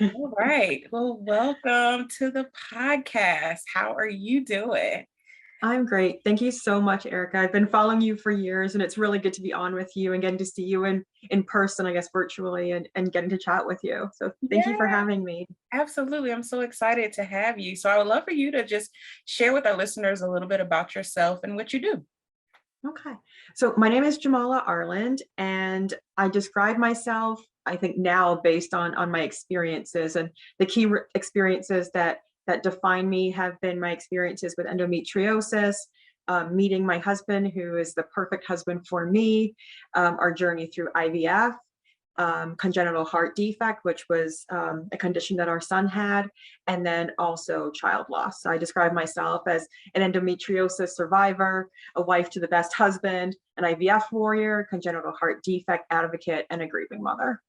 All right. Well, welcome to the podcast. How are you doing? I'm great. Thank you so much, Erica. I've been following you for years, and it's really good to be on with you and getting to see you in person, I guess virtually, and getting to chat with you. So thank you for Yeah, having me. absolutely. I'm so excited to have you. So I would love for you to just share with our listeners a little bit about yourself and what you do. Okay. So my name is Jamala Arland, and I describe myself, I think now based on my experiences, and the key experiences that define me have been my experiences with endometriosis, meeting my husband, who is the perfect husband for me, our journey through IVF, congenital heart defect, which was a condition that our son had, and then also child loss. So I describe myself as an endometriosis survivor, a wife to the best husband, an IVF warrior, congenital heart defect advocate, and a grieving mother.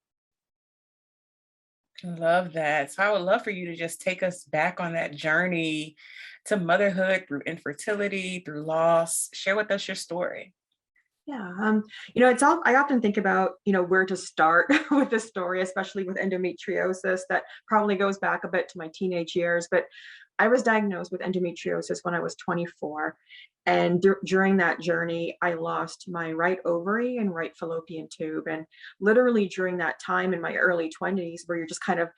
Love that. So I would love for you to just take us back on that journey to motherhood through infertility, through loss. Share with us your story. Yeah, it's all I often think about, where to start with this story, especially with endometriosis. That probably goes back a bit to my teenage years, but I was diagnosed with endometriosis when I was 24. And during that journey, I lost my right ovary and right fallopian tube. And literally during that time in my early 20s, where you're just kind of,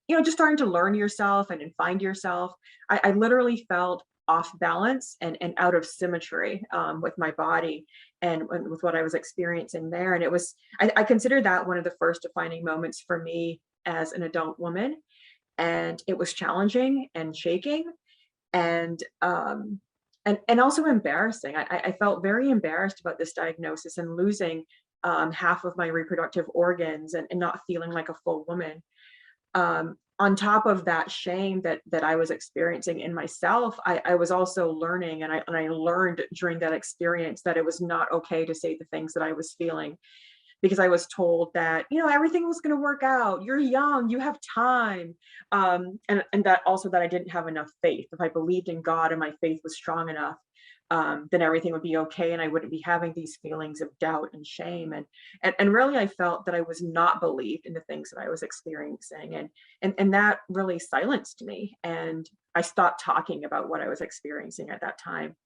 just starting to learn yourself and find yourself, I literally felt off balance and out of symmetry with my body and with what I was experiencing there. And I consider that one of the first defining moments for me as an adult woman. And it was challenging and shaking and also embarrassing. I felt very embarrassed about this diagnosis and losing half of my reproductive organs and not feeling like a full woman. On top of that shame that I was experiencing in myself, I was also learning, and I learned during that experience that it was not okay to say the things that I was feeling, because I was told that everything was going to work out. You're young, you have time, and that also that I didn't have enough faith. If I believed in God and my faith was strong enough, then everything would be okay, and I wouldn't be having these feelings of doubt and shame. And really, I felt that I was not believed in the things that I was experiencing, and that really silenced me. And I stopped talking about what I was experiencing at that time.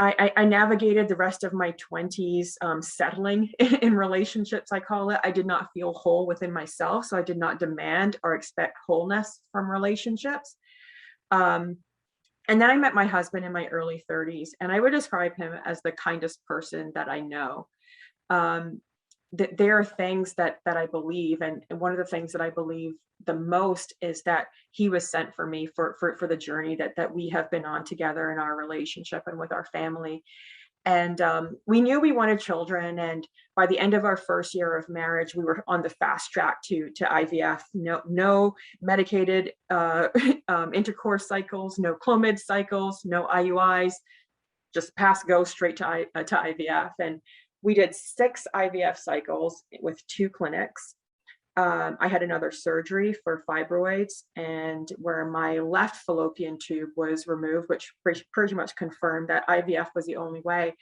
I navigated the rest of my 20s settling in relationships, I call it. I did not feel whole within myself, so I did not demand or expect wholeness from relationships. Um, and then I met my husband in my early 30s, and I would describe him as the kindest person that I know. Um, that there are things that I believe, and one of the things that I believe the most is that he was sent for me for the journey that we have been on together in our relationship and with our family. And we knew we wanted children, and by the end of our first year of marriage, we were on the fast track to IVF. No medicated intercourse cycles, no Clomid cycles, no IUIs, just go straight to IVF. And we did 6 IVF cycles with 2 clinics. I had another surgery for fibroids, and where my left fallopian tube was removed, which pretty much confirmed that IVF was the only way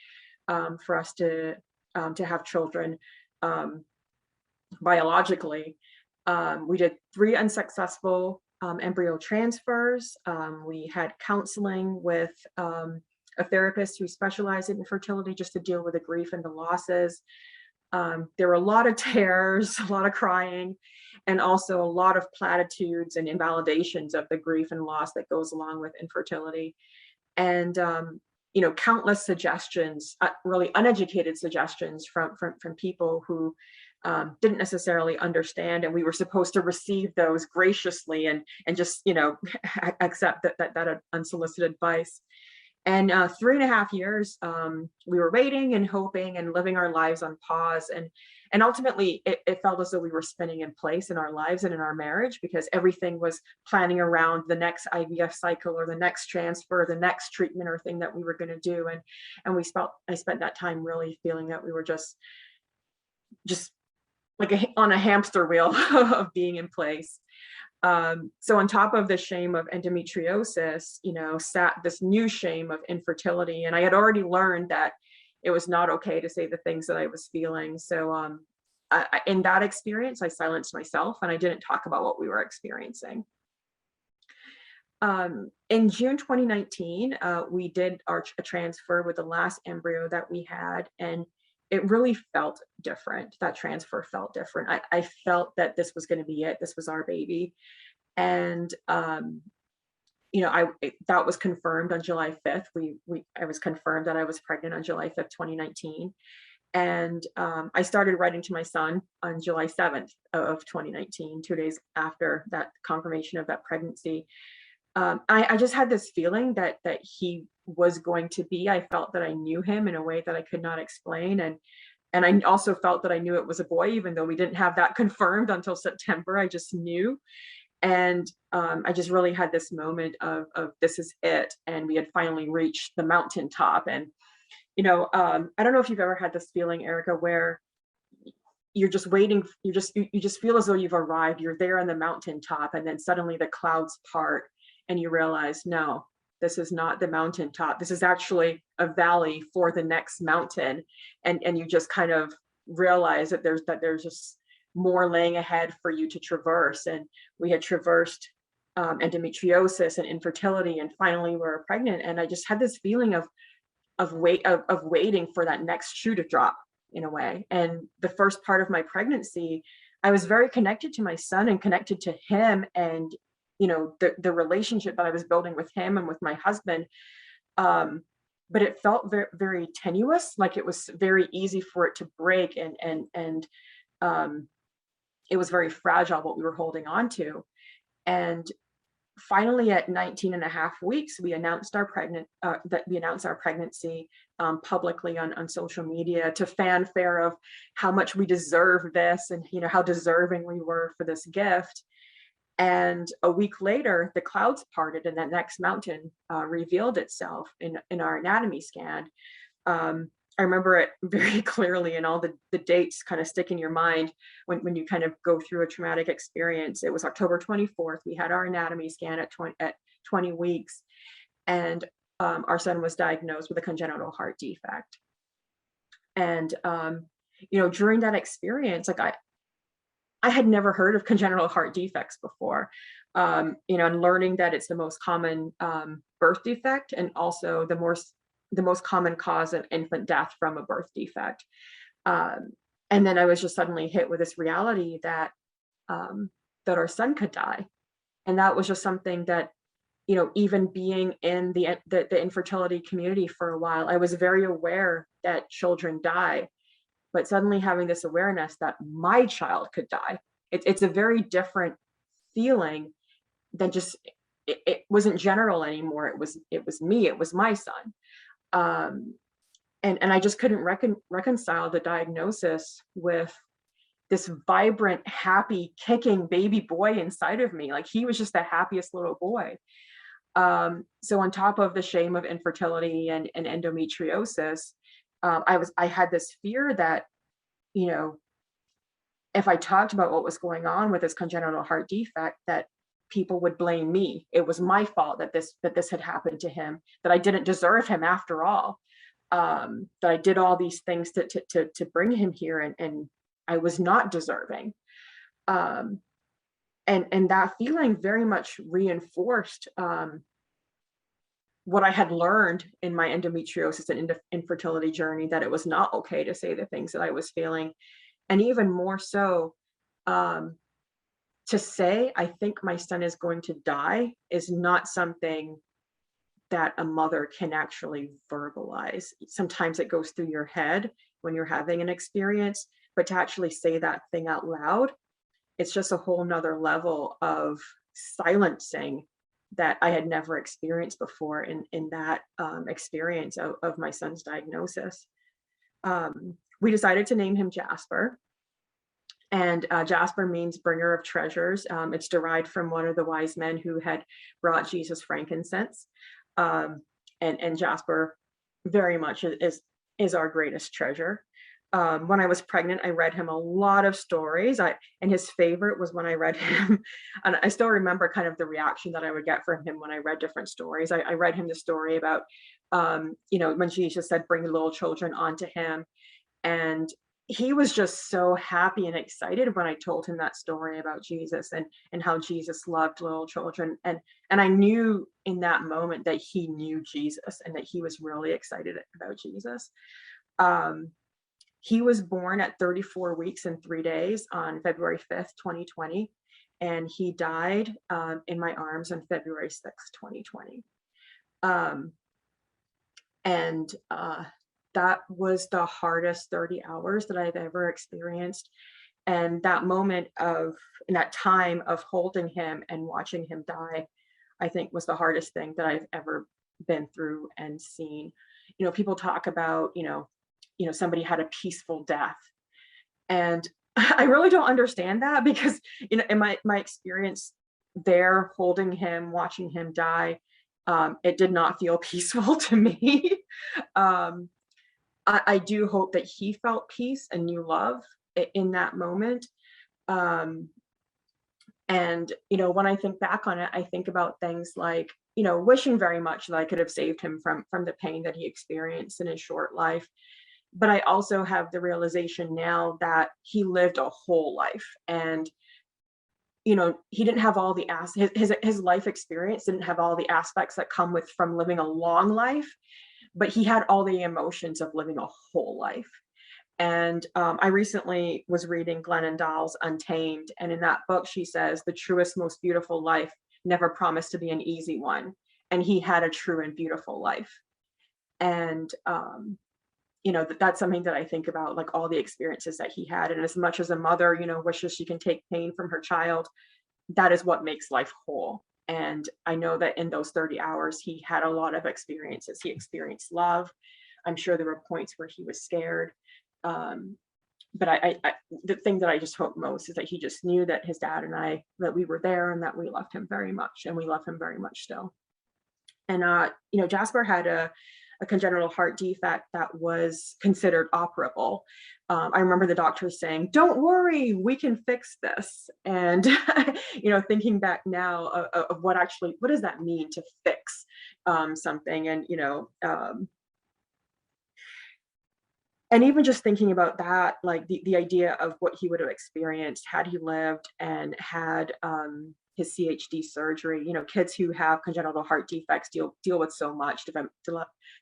for us to have children um, biologically. We did 3 unsuccessful embryo transfers. We had counseling with a therapist who specialized in fertility, just to deal with the grief and the losses. There were a lot of tears, a lot of crying, and also a lot of platitudes and invalidations of the grief and loss that goes along with infertility. And countless suggestions, really uneducated suggestions from people who didn't necessarily understand, and we were supposed to receive those graciously and just accept that unsolicited advice. And 3.5 years, we were waiting and hoping and living our lives on pause. And ultimately, it felt as though we were spinning in place in our lives and in our marriage, because everything was planning around the next IVF cycle or the next transfer, the next treatment or thing that we were going to do. And I spent that time really feeling that we were just like on a hamster wheel of being in place. So on top of the shame of endometriosis, sat this new shame of infertility. And I had already learned that it was not okay to say the things that I was feeling. So in that experience, I silenced myself and I didn't talk about what we were experiencing. In June 2019, we did a transfer with the last embryo that we had, and it really felt different. That transfer felt different. I felt that this was going to be it. This was our baby, and that was confirmed on July 5th. I was confirmed that I was pregnant on July 5th, 2019. And I started writing to my son on July 7th of 2019, 2 days after that confirmation of that pregnancy. I just had this feeling that he was going to be. I felt that I knew him in a way that I could not explain, and I also felt that I knew it was a boy, even though we didn't have that confirmed until September. I just knew, and I just really had this moment of this is it, and we had finally reached the mountaintop. And I don't know if you've ever had this feeling, Erica, where you're just waiting. You just feel as though you've arrived. You're there on the mountaintop, and then suddenly the clouds part and you realize, no, this is not the mountaintop. This is actually a valley for the next mountain. And you just kind of realize that there's just more laying ahead for you to traverse. And we had traversed endometriosis and infertility, and finally we were pregnant. And I just had this feeling of waiting for that next shoe to drop, in a way. And the first part of my pregnancy, I was very connected to my son and connected to him, and the relationship that I was building with him and with my husband. But it felt very, very tenuous, like it was very easy for it to break, and it was very fragile what we were holding on to. And finally, at 19 and a half weeks, we announced our pregnancy publicly on social media, to fanfare of how much we deserve this, and how deserving we were for this gift. And a week later, the clouds parted, and that next mountain revealed itself in our anatomy scan. I remember it very clearly, and all the dates kind of stick in your mind when you kind of go through a traumatic experience. It was October 24th. We had our anatomy scan at 20 weeks, and our son was diagnosed with a congenital heart defect. And during that experience, like I had never heard of congenital heart defects before, and learning that it's the most common birth defect, and also the most common cause of infant death from a birth defect. And then I was just suddenly hit with this reality that our son could die, and that was just something that, even being in the infertility community for a while, I was very aware that children die. But suddenly having this awareness that my child could die, it's a very different feeling than just, it wasn't general anymore. It was me, it was my son. And I just couldn't reconcile the diagnosis with this vibrant, happy, kicking baby boy inside of me. Like, he was just the happiest little boy. So on top of the shame of infertility and endometriosis, I had this fear that, if I talked about what was going on with this congenital heart defect, that people would blame me. It was my fault that this had happened to him, that I didn't deserve him after all, that I did all these things to bring him here, and I was not deserving. And that feeling very much reinforced what I had learned in my endometriosis and infertility journey, that it was not okay to say the things that I was feeling. And even more so, to say, I think my son is going to die, is not something that a mother can actually verbalize. Sometimes it goes through your head when you're having an experience, but to actually say that thing out loud, it's just a whole nother level of silencing that I had never experienced before in that experience of my son's diagnosis. We decided to name him Jasper. And Jasper means bringer of treasures. It's derived from one of the wise men who had brought Jesus frankincense. And Jasper very much is our greatest treasure. When I was pregnant, I read him a lot of stories. And his favorite was when I read him, and I still remember kind of the reaction that I would get from him when I read different stories. I read him the story about, when Jesus said, "Bring the little children onto him," and he was just so happy and excited when I told him that story about Jesus and how Jesus loved little children. And I knew in that moment that he knew Jesus and that he was really excited about Jesus. Um, he was born at 34 weeks and 3 days on February 5th, 2020, and he died in my arms on February 6th, 2020. Um, and that was the hardest 30 hours that I've ever experienced. And that moment of, in that time of holding him and watching him die, I think was the hardest thing that I've ever been through and seen. People talk about, somebody had a peaceful death. And I really don't understand that because, in my experience there, holding him, watching him die, it did not feel peaceful to me. um, I do hope that he felt peace and new love in that moment. Um, and when I think back on it, I think about things like, wishing very much that I could have saved him from the pain that he experienced in his short life. But I also have the realization now that he lived a whole life, and he didn't have all the his life experience didn't have all the aspects that come with from living a long life, but he had all the emotions of living a whole life. And I recently was reading Glennon Doyle's Untamed, and in that book, she says the truest, most beautiful life never promised to be an easy one, and he had a true and beautiful life. And that's something that I think about, like all the experiences that he had. And as much as a mother, wishes she can take pain from her child, that is what makes life whole. And I know that in those 30 hours, he had a lot of experiences. He experienced love. I'm sure there were points where he was scared. Um, but the thing that I just hope most is that he just knew that his dad and I, that we were there and that we loved him very much, and we love him very much still. And Jasper had a congenital heart defect that was considered operable. I remember the doctors saying, "Don't worry, we can fix this." And thinking back now of what does that mean to fix something, and even just thinking about that, like the idea of what he would have experienced had he lived and had his CHD surgery. Kids who have congenital heart defects deal with so much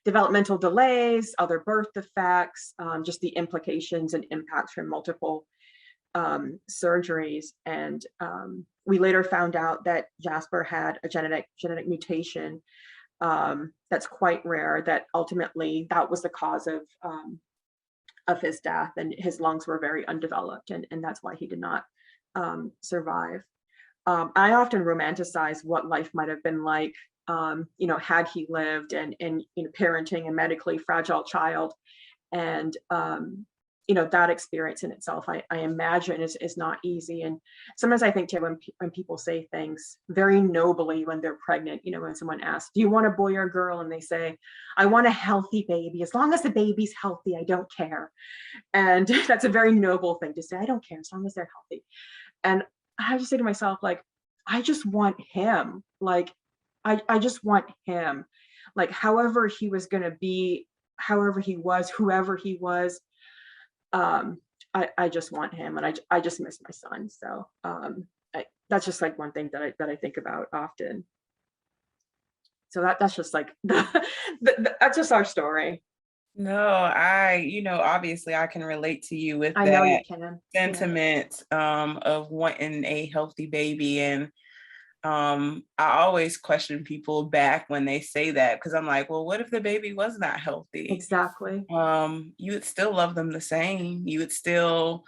developmental delays, other birth defects, just the implications and impacts from multiple surgeries. And we later found out that Jasper had a genetic mutation that's quite rare. That ultimately that was the cause of his death, and his lungs were very undeveloped, and that's why he did not survive. I often romanticize what life might have been like, had he lived, and parenting a medically fragile child, and that experience in itself, I imagine is not easy. And sometimes I think too, when people say things very nobly when they're pregnant, when someone asks, "Do you want a boy or a girl?" and they say, "I want a healthy baby. As long as the baby's healthy, I don't care." And that's a very noble thing to say. I don't care as long as they're healthy. And I just say to myself, like, I just want him. Like, I just want him. Like, however he was going to be, however he was, whoever he was, um, I just want him, and I just miss my son. So that's just like one thing that I think about often. So that's just like that's just our story. No, obviously I can relate to you with I know you that can. Yeah. sentiment of wanting a healthy baby. And I always question people back when they say that, because I'm like, well, what if the baby was not healthy? Exactly. You would still love them the same. You would still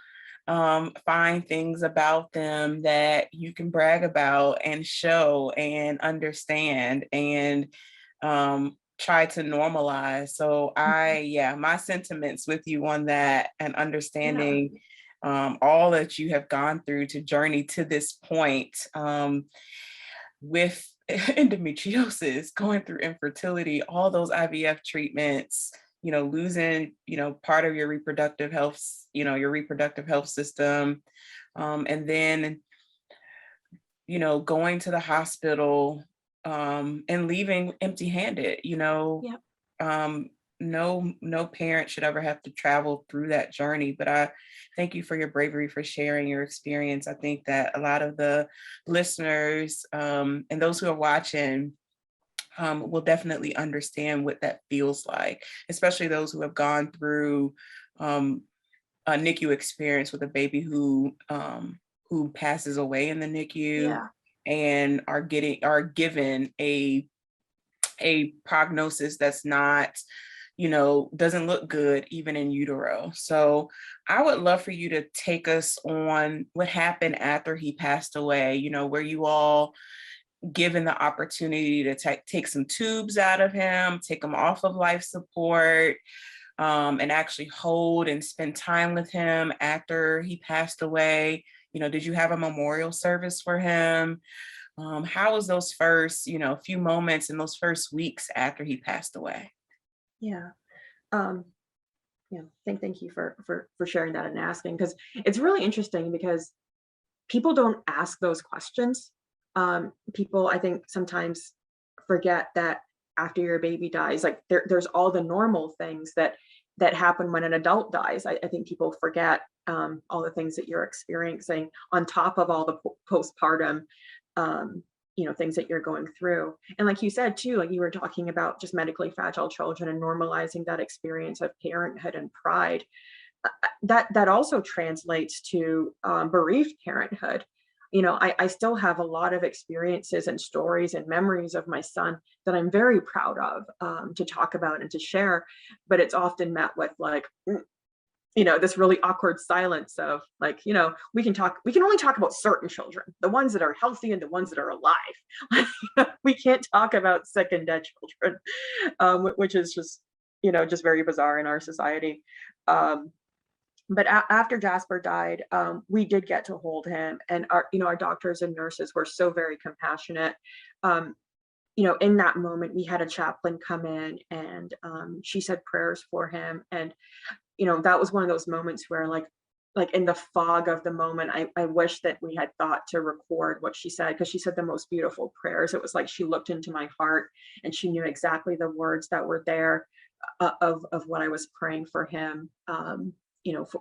find things about them that you can brag about and show and understand and try to normalize. So Mhm. yeah, my sentiments with you on that, and Yeah. understanding all that you have gone through to journey to this point. With endometriosis, going through infertility, all those IVF treatments, losing, part of your reproductive health, your reproductive health system. And then, going to the hospital and leaving empty handed, Yeah. um, no parent should ever have to travel through that journey. But I thank you for your bravery for sharing your experience. I think that a lot of the listeners and those who are watching will definitely understand what that feels like, especially those who have gone through a NICU experience with a baby who passes away in the NICU Yeah. and are given a prognosis that's not, doesn't look good even in utero. So I would love for you to take us on what happened after he passed away. Were you all given the opportunity to take some tubes out of him, take him off of life support, and actually hold and spend time with him after he passed away? Did you have a memorial service for him? How was those first, few moments in those first weeks after he passed away? Yeah. Um, yeah. Thank you for sharing that and asking, because it's really interesting because people don't ask those questions. People, I think, sometimes forget that after your baby dies, like there's all the normal things that happen when an adult dies. I think people forget all the things that you're experiencing on top of all the postpartum, um, things that you're going through. And like you said too, like you were talking about just medically fragile children and normalizing that experience of parenthood and pride. That also translates to bereaved parenthood. I still have a lot of experiences and stories and memories of my son that I'm very proud of, to talk about and to share, but it's often met with like, this really awkward silence of like, we can only talk about certain children, the ones that are healthy and the ones that are alive. We can't talk about sick and dead children, which is just very bizarre in our society. Um, but after Jasper died, we did get to hold him, and our doctors and nurses were so very compassionate. Um, in that moment, we had a chaplain come in, and she said prayers for him, and that was one of those moments where like in the fog of the moment, I wish that we had thought to record what she said, because she said the most beautiful prayers. It was like she looked into my heart and she knew exactly the words that were there, of what I was praying for him,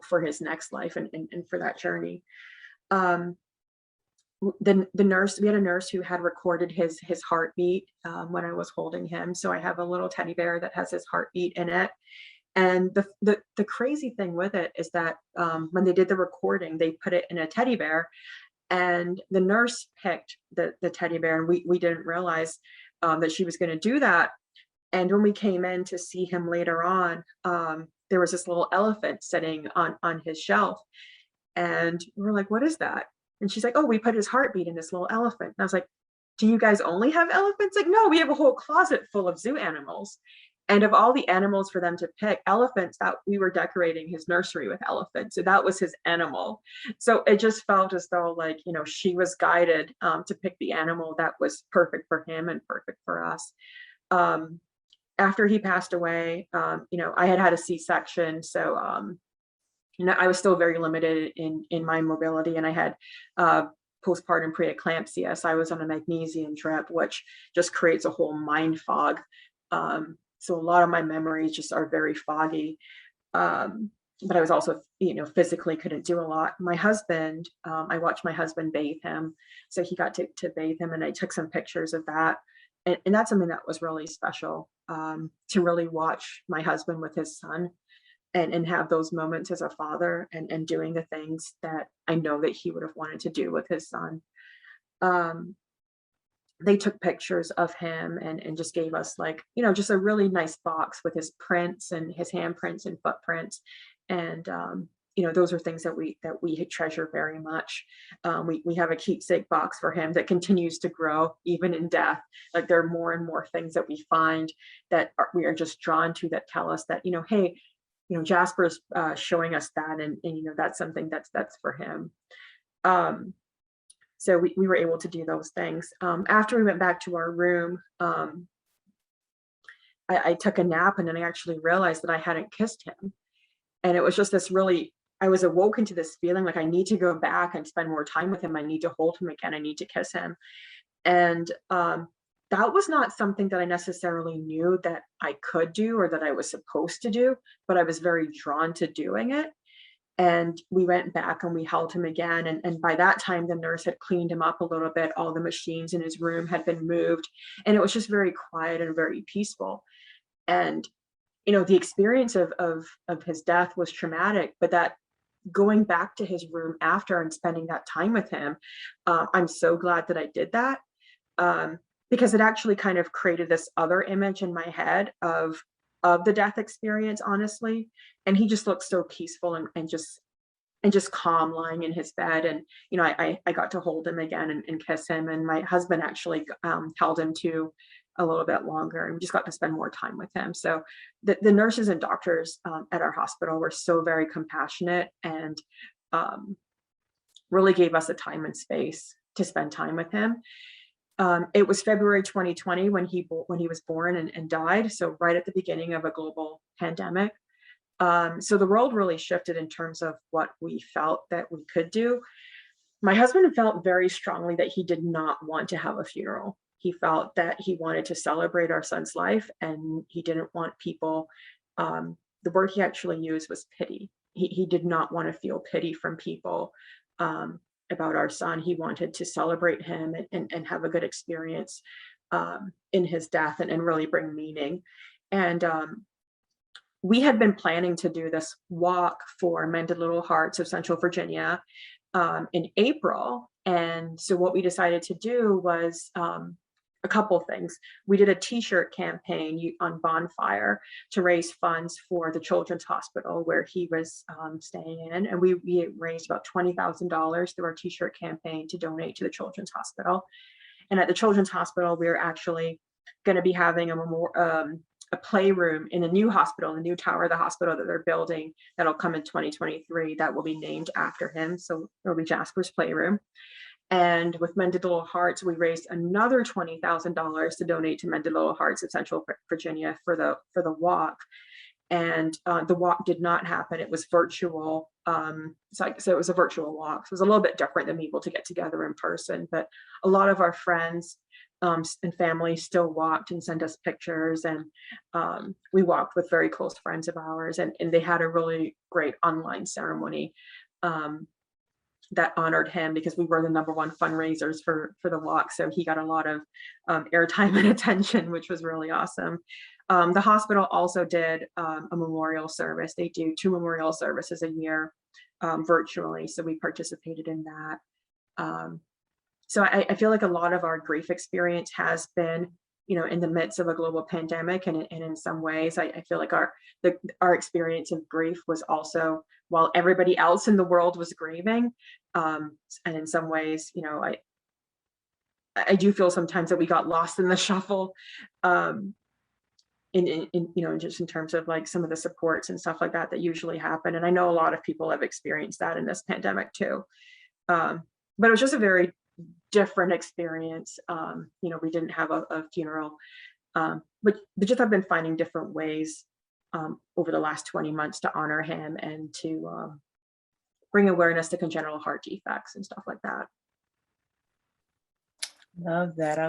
for his next life, and for that journey. Um, the nurse, we had a nurse who had recorded his heartbeat, when I was holding him. So I have a little teddy bear that has his heartbeat in it. And the crazy thing with it is that, when they did the recording, they put it in a teddy bear, and the nurse picked the teddy bear, and we didn't realize that she was going to do that. And when we came in to see him later on, there was this little elephant sitting on his shelf, and we're like, "What is that?" And she's like, "Oh, we put his heartbeat in this little elephant." And I was like, "Do you guys only have elephants?" Like, "No, we have a whole closet full of zoo animals." And of all the animals for them to pick, elephants, that we were decorating his nursery with elephants. So that was his animal. So it just felt as though, like, she was guided, to pick the animal that was perfect for him and perfect for us. Um, After he passed away, I had a C-section. So, I was still very limited in my mobility, and I had postpartum preeclampsia. So I was on a magnesium drip, which just creates a whole mind fog. So a lot of my memories just are very foggy. But I was also, physically couldn't do a lot. My husband, I watched my husband bathe him. So he got to bathe him, and I took some pictures of that. And that's something that was really special, to really watch my husband with his son, and have those moments as a father, and doing the things that I know that he would have wanted to do with his son. Um, they took pictures of him, and just gave us, like, just a really nice box with his prints and his handprints and footprints. And those are things that we treasure very much. We have a keepsake box for him that continues to grow even in death. Like, there are more and more things that we find that we are just drawn to, that tell us that, hey, Jasper's showing us that, and that's something that's for him. Um, so we were able to do those things. After we went back to our room, I took a nap, and then I actually realized that I hadn't kissed him. And it was just this really, I was awoken to this feeling like I need to go back and spend more time with him. I need to hold him again. I need to kiss him. And that was not something that I necessarily knew that I could do or that I was supposed to do, but I was very drawn to doing it. And we went back and we held him again. And by that time, the nurse had cleaned him up a little bit. All the machines in his room had been moved, and it was just very quiet and very peaceful. And the experience of his death was traumatic, but that going back to his room after and spending that time with him, I'm so glad that I did that, um, because it actually kind of created this other image in my head of the death experience, honestly. And he just looked so peaceful and just calm lying in his bed. And I got to hold him again and kiss him. And my husband actually held him too a little bit longer, and we just got to spend more time with him. So the nurses and doctors at our hospital were so very compassionate and um, really gave us the time and space to spend time with him. It was February 2020 when he was born and died, so right at the beginning of a global pandemic. So the world really shifted in terms of what we felt that we could do. My husband felt very strongly that he did not want to have a funeral. He felt that he wanted to celebrate our son's life, and he didn't want people. The word he actually used was pity. He did not want to feel pity from people um, about our son. He wanted to celebrate him and have a good experience in his death, and really bring meaning. And we had been planning to do this walk for Mended Little Hearts of Central Virginia in April. And so what we decided to do was a couple things. We did a t-shirt campaign on Bonfire to raise funds for the Children's Hospital where he was staying in. And we raised about $20,000 through our t-shirt campaign to donate to the Children's Hospital. And at the Children's Hospital, we're actually going to be having a playroom in a new hospital, the new tower of the hospital that they're building that'll come in 2023 that will be named after him. So it'll be Jasper's Playroom. And with Mended Little Hearts, we raised another $20,000 to donate to Mended Little Hearts of Central Virginia for the walk. And the walk did not happen. It was virtual. So it was a virtual walk. So it was a little bit different than being able to get together in person. But a lot of our friends and family still walked and sent us pictures. And we walked with very close friends of ours. And they had a really great online ceremony that honored him because we were the #1 fundraisers for the walk. So he got a lot of airtime and attention, which was really awesome. The hospital also did a memorial service. They do 2 memorial services a year virtually. So we participated in that. So I feel like a lot of our grief experience has been, in the midst of a global pandemic. And in some ways, I feel like our experience of grief was also while everybody else in the world was grieving. And in some ways, I do feel sometimes that we got lost in the shuffle. Just in terms of like some of the supports and stuff like that usually happen. And I know a lot of people have experienced that in this pandemic too. But it was just a very different experience. We didn't have a funeral, but just I've been finding different ways over the last 20 months to honor him and to bring awareness to congenital heart defects and stuff like that. Love that. I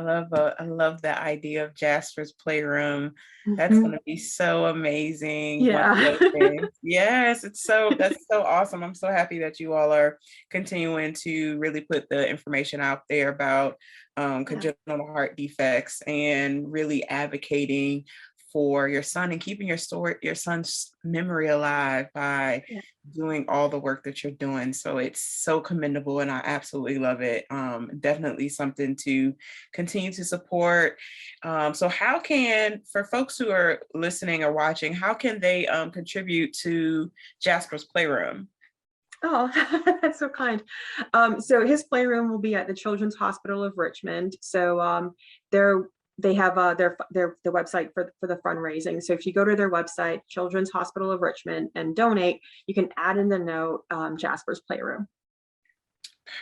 love the idea of Jasper's Playroom. That's Mhm. going to be so amazing. One of Yeah. those things. Yes, that's so awesome. I'm so happy that you all are continuing to really put the information out there about Yeah. congenital heart defects and really advocating for your son and keeping your son's memory alive by Yeah. doing all the work that you're doing. So it's so commendable and I absolutely love it. Definitely something to continue to support. So how can, for folks who are listening or watching, how can they contribute to Jasper's Playroom? Oh, that's so kind. So his playroom will be at the Children's Hospital of Richmond. So they're they have their the website for the fundraising. So if you go to their website, Children's Hospital of Richmond, and donate, you can add in the note Jasper's Playroom.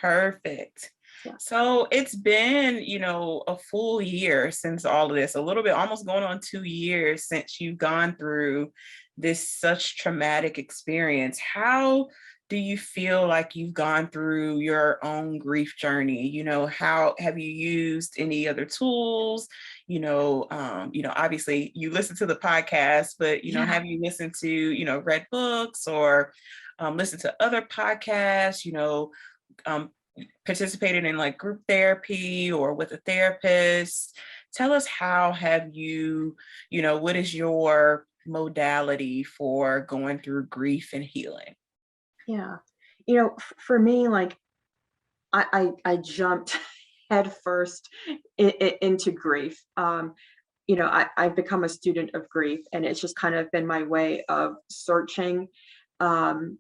Perfect. Yeah. So it's been, a full year since all of this, a little bit, almost going on 2 years since you've gone through this such traumatic experience. How do you feel like you've gone through your own grief journey? How have you used any other tools? Obviously you listen to the podcast, but Yeah. have you listened to, read books or listened to other podcasts, um, participated in like group therapy or with a therapist? Tell us, how have you, what is your modality for going through grief and healing? Yeah. For me, like I jumped head first into grief. I've become a student of grief, and it's just kind of been my way of um,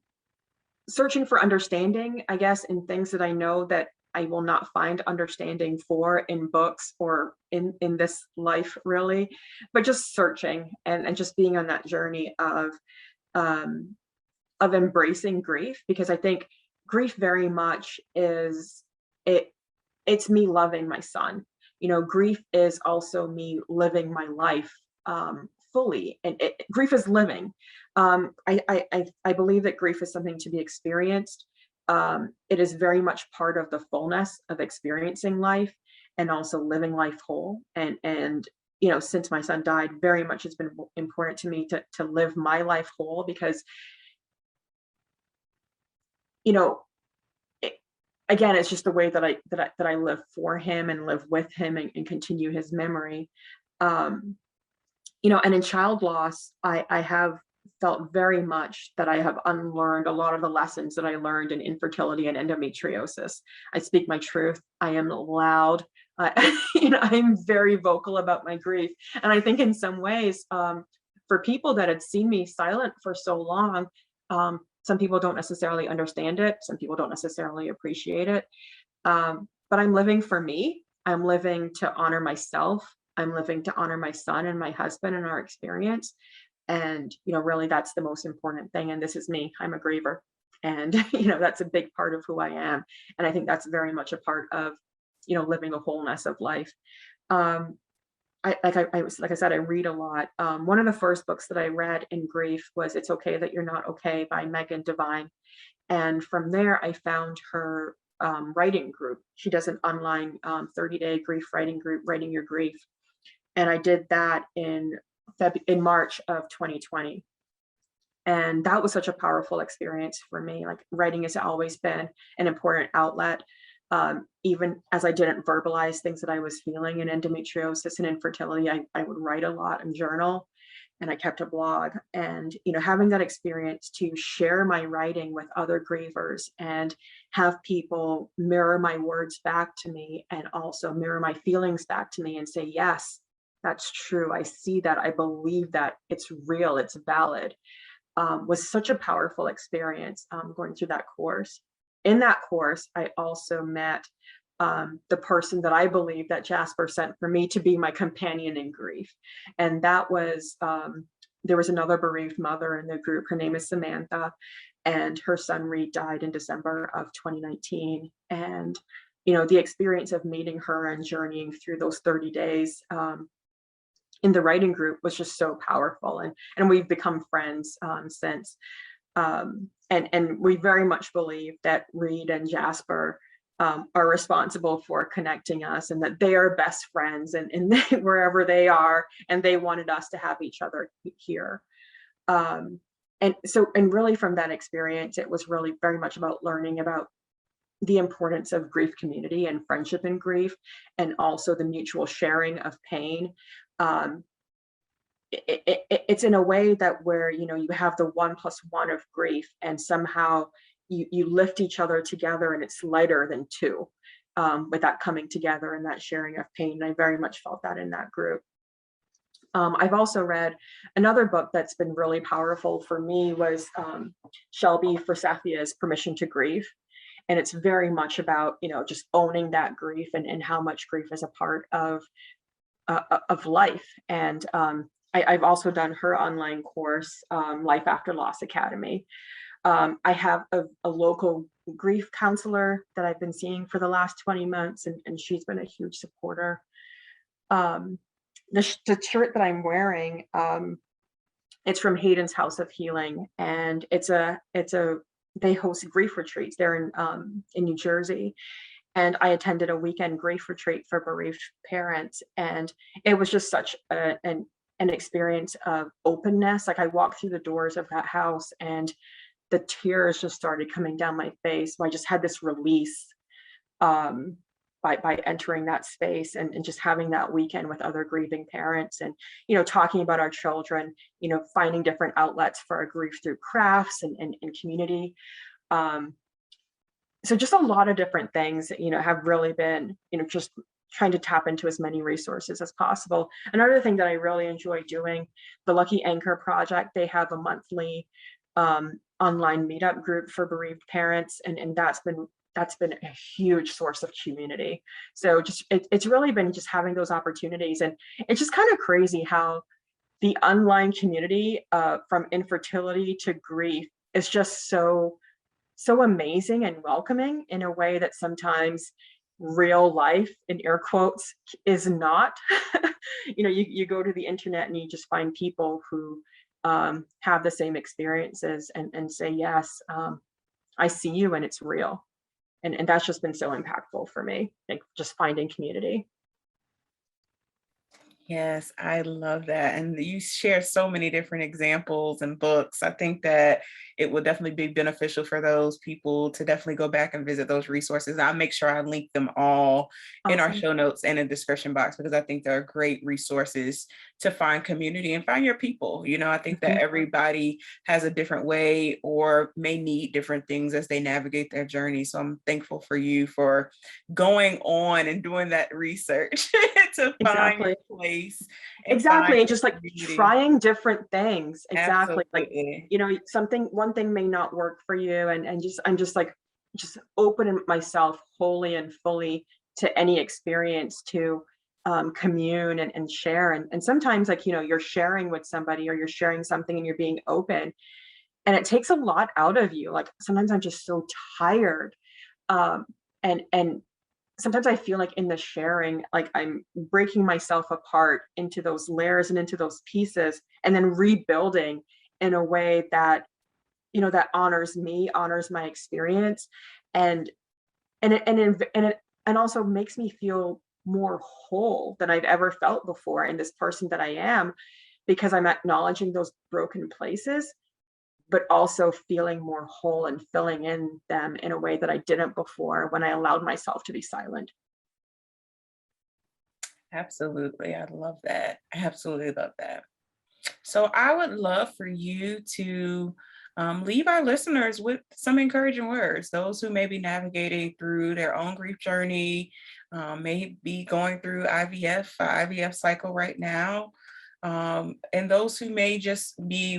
searching for understanding, I guess, in things that I know that I will not find understanding for in books or in this life, really, but just searching and just being on that journey um, of embracing grief, because I think grief very much is it it's me loving my son. Grief is also me living my life fully, and grief is living. I believe that grief is something to be experienced. It is very much part of the fullness of experiencing life and also living life whole. And since my son died, very much has been important to me to live my life whole, because you know it, again, it's just the way that I live for him and live with him, and continue his memory. um and in child loss, I have felt very much that I have unlearned a lot of the lessons that I learned in infertility and endometriosis. I speak my truth. I am loud. I'm very vocal about my grief, and I think in some ways, for people that had seen me silent for so long, some people don't necessarily understand it. Some people don't necessarily appreciate it. But I'm living for me. I'm living to honor myself. I'm living to honor my son and my husband and our experience. And, really that's the most important thing. And this is me. I'm a griever. And, that's a big part of who I am. And I think that's very much a part of, living the wholeness of life. Um, like I said, I read a lot. One of the first books that I read in grief was "It's Okay That You're Not Okay" by Megan Devine. And from there, I found her writing group. She does an online 30-day grief writing group, Writing Your Grief. And I did that in March of 2020. And that was such a powerful experience for me. Like, writing has always been an important outlet. Even as I didn't verbalize things that I was feeling in endometriosis and infertility, I would write a lot and journal, and I kept a blog. And, having that experience to share my writing with other grievers and have people mirror my words back to me, and also mirror my feelings back to me and say, yes, that's true. I see that. I believe that it's real. It's valid. Was such a powerful experience, going through that course. In that course, I also met the person that I believe that Jasper sent for me to be my companion in grief. And that was, there was another bereaved mother in the group. Her name is Samantha, and her son Reed died in December of 2019. And, the experience of meeting her and journeying through those 30 days in the writing group was just so powerful. And we've become friends since. And we very much believe that Reed and Jasper are responsible for connecting us, and that they are best friends, and wherever they are, and they wanted us to have each other here. And really from that experience, it was really very much about learning about the importance of grief community and friendship in grief, and also the mutual sharing of pain. Um, it's in a way that where you have the 1+1 of grief, and somehow you lift each other together, and it's lighter than two, with that coming together and that sharing of pain. And I very much felt that in that group. I've also read another book that's been really powerful for me, was Shelby Forsathia's Permission to Grieve. And it's very much about just owning that grief, and how much grief is a part of life. And I've also done her online course, Life After Loss Academy. I have a local grief counselor that I've been seeing for the last 20 months, and she's been a huge supporter. Um, the shirt that I'm wearing, it's from Hayden's House of Healing, and it's a they host grief retreats. They're in New Jersey, and I attended a weekend grief retreat for bereaved parents, and it was just such an experience of openness. Like, I walked through the doors of that house, and the tears just started coming down my face. So I just had this release, um, by entering that space, and just having that weekend with other grieving parents, and talking about our children, finding different outlets for our grief through crafts and community. Um, so just a lot of different things that have really been just trying to tap into as many resources as possible. Another thing that I really enjoy doing, the Lucky Anchor Project, they have a monthly online meetup group for bereaved parents, and that's been a huge source of community. So just it's really been just having those opportunities, and it's just kind of crazy how the online community, from infertility to grief, is just so amazing and welcoming in a way that sometimes real life, in air quotes, is not. You go to the internet and you just find people who have the same experiences, and say, yes, I see you, and it's real. And that's just been so impactful for me, like just finding community. Yes, I love that. And you share so many different examples and books. I think that it will definitely be beneficial for those people to definitely go back and visit those resources. I'll make sure I link them all in our Awesome. show notes and in the description box, because I think they're great resources to find community and find your people. I think that Mhm. everybody has a different way or may need different things as they navigate their journey. So I'm thankful for you for going on and doing that research to find your Exactly. place and find Exactly. And your just like community. trying different things. Exactly. Like, Absolutely. one thing may not work for you. And I'm just like, just opening myself wholly and fully to any experience to commune and share. And sometimes, like, you're sharing with somebody, or you're sharing something, and you're being open, and it takes a lot out of you. Like, sometimes I'm just so tired. Um, and sometimes I feel like in the sharing, like I'm breaking myself apart into those layers and into those pieces, and then rebuilding in a way that, that honors me, honors my experience, and and also makes me feel more whole than I've ever felt before in this person that I am, because I'm acknowledging those broken places, but also feeling more whole and filling in them in a way that I didn't before when I allowed myself to be silent. Absolutely. I love that. I absolutely love that. So I would love for you to leave our listeners with some encouraging words. Those who may be navigating through their own grief journey, may be going through IVF cycle right now, and those who may just be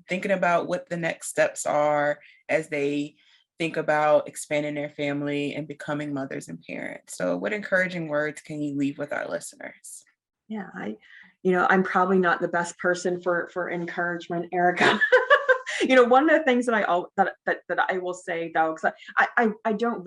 thinking about what the next steps are as they think about expanding their family and becoming mothers and parents. So, what encouraging words can you leave with our listeners? Yeah, I'm probably not the best person for encouragement, Erica. One of the things that that I will say, though, because I don't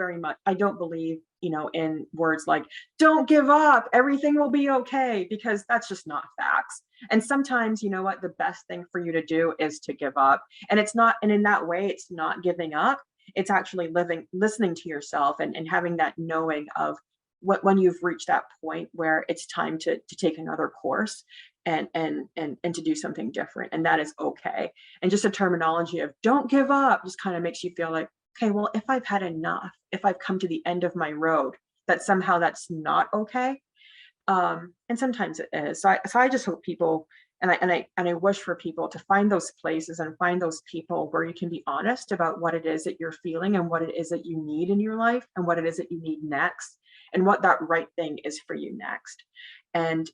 believe, in words like "don't give up, everything will be okay," because that's just not facts. And sometimes, you know what, the best thing for you to do is to give up, and it's not, and in that way, it's not giving up. It's actually listening to yourself, and having that knowing of when you've reached that point where it's time to take another course, and to do something different, and that is okay. And just a terminology of "don't give up" just kind of makes you feel like, okay, well, if I've had enough, if I've come to the end of my road, that somehow that's not okay. And sometimes it is. So I just hope people, and I wish for people to find those places and find those people where you can be honest about what it is that you're feeling, and what it is that you need in your life, and what it is that you need next, and what that right thing is for you next. And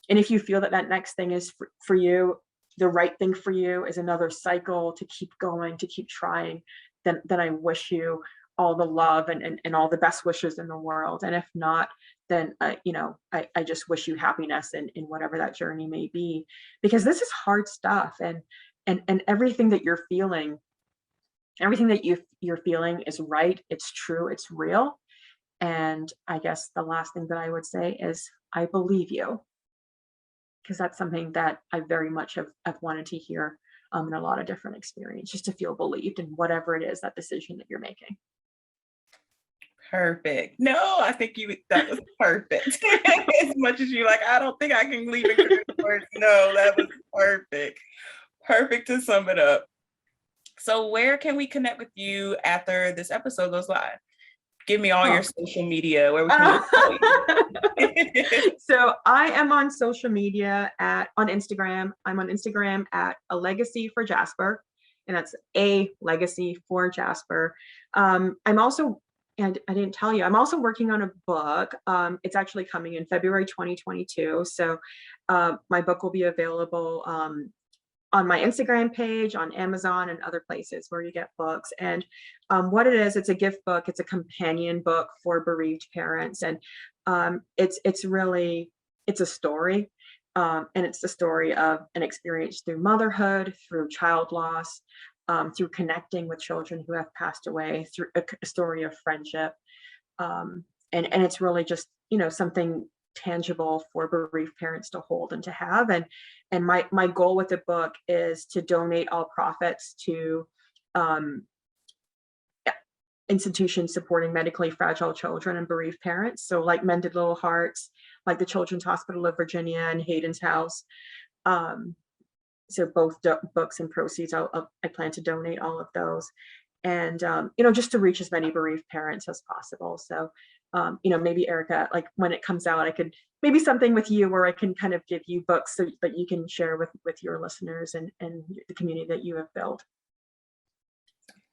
and if you feel that that next thing is for you, the right thing for you is another cycle to keep going, to keep trying, then I wish you all the love, and all the best wishes in the world. And if not, then I just wish you happiness in whatever that journey may be, because this is hard stuff. And everything that you're feeling is right, it's true, it's real. And I guess the last thing that I would say is, I believe you, because that's something that I very much have wanted to hear in a lot of different experience, just to feel believed in whatever it is, that decision that you're making. Perfect. No, I think that was perfect. As much as you like, I don't think I can leave it good words. No, that was perfect. Perfect to sum it up. So where can we connect with you after this episode goes live? Give me all your Oh. social media where we can look for you. So I am on social media on Instagram. I'm on Instagram at a legacy for Jasper, and that's a legacy for Jasper. I'm also, and I didn't tell you, I'm also working on a book. It's actually coming in February 2022. So my book will be available on my Instagram page, on Amazon, and other places where you get books. And what it is, it's a gift book. It's a companion book for bereaved parents, and it's really, it's a story, and it's the story of an experience through motherhood, through child loss, through connecting with children who have passed away, through a story of friendship, and it's really just, something tangible for bereaved parents to hold and to have. And my goal with the book is to donate all profits to um, institutions supporting medically fragile children and bereaved parents. So like Mended Little Hearts, like the Children's Hospital of Virginia and Hayden's House. Um, so both books and proceeds, I plan to donate all of those. And, just to reach as many bereaved parents as possible. So, maybe Erica, like when it comes out, I could maybe something with you where I can kind of give you books so that you can share with your listeners and the community that you have built.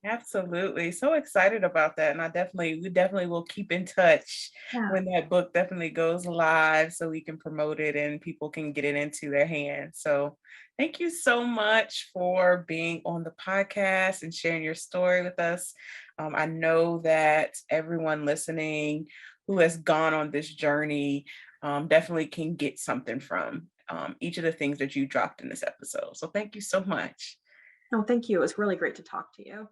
Absolutely. So excited about that. And we definitely will keep in touch Yeah. when that book definitely goes live so we can promote it and people can get it into their hands. So thank you so much for being on the podcast and sharing your story with us. I know that everyone listening who has gone on this journey definitely can get something from each of the things that you dropped in this episode. So thank you so much. No, thank you. It was really great to talk to you.